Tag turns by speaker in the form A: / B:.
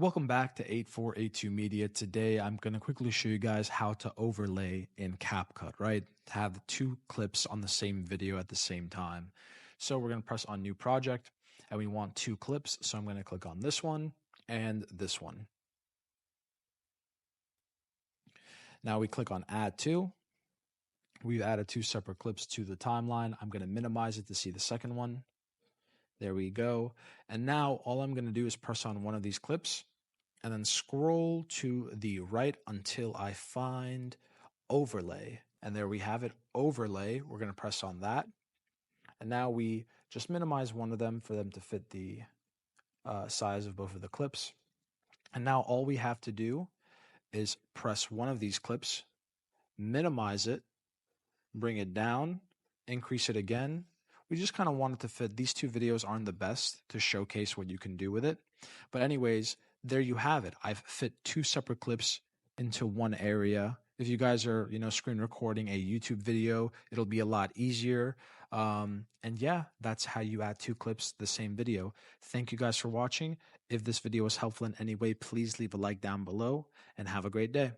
A: Welcome back to 8482 Media. Today, I'm going to quickly show you guys how to overlay in CapCut, right? To have the two clips on the same video at the same time. So we're going to press on New Project, and we want two clips. So I'm going to click on this one and this one. Now we click on Add To. We've added two separate clips to the timeline. I'm going to minimize it to see the second one. There we go. And now all I'm going to do is press on one of these clips and then scroll to the right until I find overlay. And there we have it, overlay. We're going to press on that. And now we just minimize one of them for them to fit the size of both of the clips. And now all we have to do is press one of these clips, minimize it, bring it down, increase it again. We just kind of wanted to fit. These two videos aren't the best to showcase what you can do with it. But anyways, there you have it. I've fit two separate clips into one area. If you guys are, screen recording a YouTube video, it'll be a lot easier. And yeah, that's how you add two clips to the same video. Thank you guys for watching. If this video was helpful in any way, please leave a like down below and have a great day.